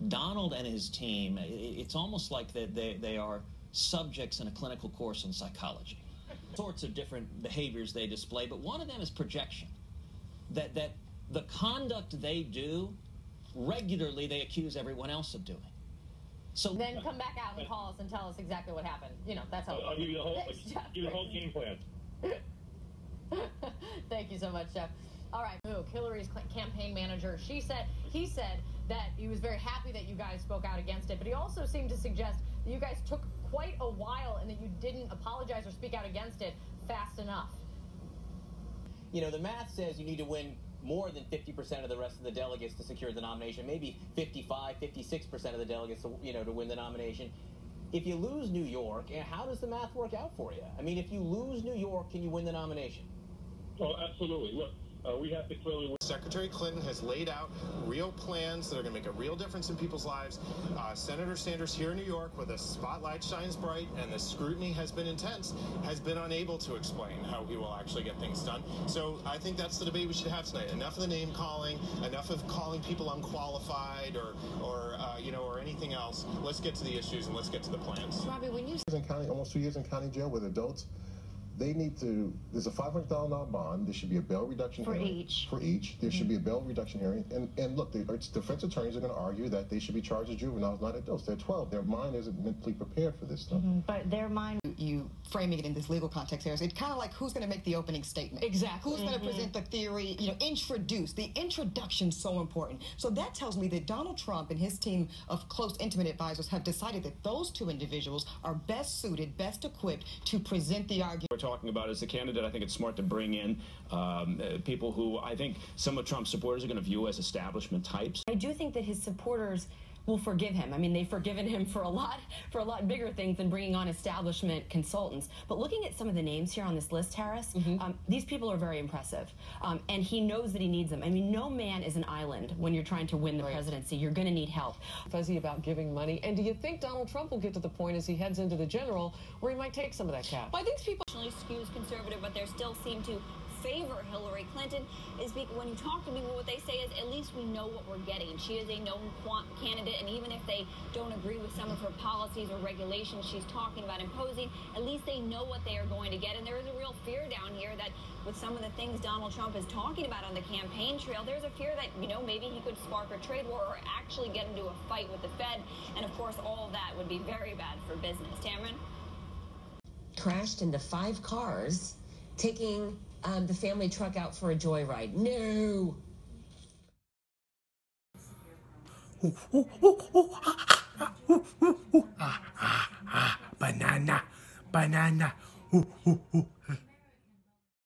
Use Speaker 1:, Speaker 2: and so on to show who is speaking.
Speaker 1: Donald and his team, it's almost like they are subjects in a clinical course in psychology. Sorts of different behaviors they display, but one of them is projection. That the conduct they do, regularly they accuse everyone else of doing. So
Speaker 2: then come back out and call us and tell us exactly what happened. You know, that's how
Speaker 3: I'll give you the whole, give you the whole game plan.
Speaker 2: Thank you so much, Jeff. All right, Hillary's campaign manager, he said that he was very happy that you guys spoke out against it, but he also seemed to suggest that you guys took quite a while and that you didn't apologize or speak out against it fast enough.
Speaker 4: You know, the math says you need to win more than 50% of the rest of the delegates to secure the nomination, maybe 55, 56% of the delegates, to win the nomination. If you lose New York, how does the math work out for you? I mean, if you lose New York, can you win the nomination?
Speaker 3: Oh, absolutely. Look, we have to clearly...
Speaker 5: Secretary Clinton has laid out real plans that are going to make a real difference in people's lives. Senator Sanders here in New York, where the spotlight shines bright and the scrutiny has been intense, has been unable to explain how he will actually get things done. So I think that's the debate we should have tonight. Enough of the name calling, enough of calling people unqualified or anything else. Let's get to the issues and let's get to the plans.
Speaker 2: Robbie, when you...
Speaker 6: Almost 2 years in county jail with adults. They need to, there's a $500,000 bond. There should be a bail reduction hearing. For each. There should be a bail reduction hearing. And look, the defense attorneys are going to argue that they should be charged as juveniles, not adults. They're 12. Their mind isn't mentally prepared for this stuff.
Speaker 7: But their mind... You framing it in this legal context here, it's kind of like who's going to make the opening statement?
Speaker 2: Exactly.
Speaker 7: Who's going to present the theory, introduce. The introduction's so important. So that tells me that Donald Trump and his team of close, intimate advisors have decided that those two individuals are best suited, best equipped to present the argument.
Speaker 8: We're talking about as a candidate, I think it's smart to bring in people who I think some of Trump's supporters are going to view as establishment types.
Speaker 9: I do think that his supporters will forgive him. I mean, they've forgiven him for a lot bigger things than bringing on establishment consultants. But looking at some of the names here on this list, Harris, these people are very impressive. And he knows that he needs them. I mean, no man is an island when you're trying to win the presidency. You're going to need help.
Speaker 10: Fuzzy about giving money. And do you think Donald Trump will get to the point as he heads into the general where he might take some of that cash?
Speaker 11: Well, I think people skews conservative, but they still seem to favor Hillary Clinton is because when you talk to people, what they say is at least we know what we're getting. She is a known candidate, and even if they don't agree with some of her policies or regulations she's talking about imposing, at least they know what they are going to get. And there is a real fear down here that with some of the things Donald Trump is talking about on the campaign trail, there's a fear that, maybe he could spark a trade war or actually get into a fight with the Fed. And of course, all of that would be very bad for business. Tamron?
Speaker 12: Crashed into 5 cars, taking the family truck out for a joyride. No!
Speaker 13: Banana, banana.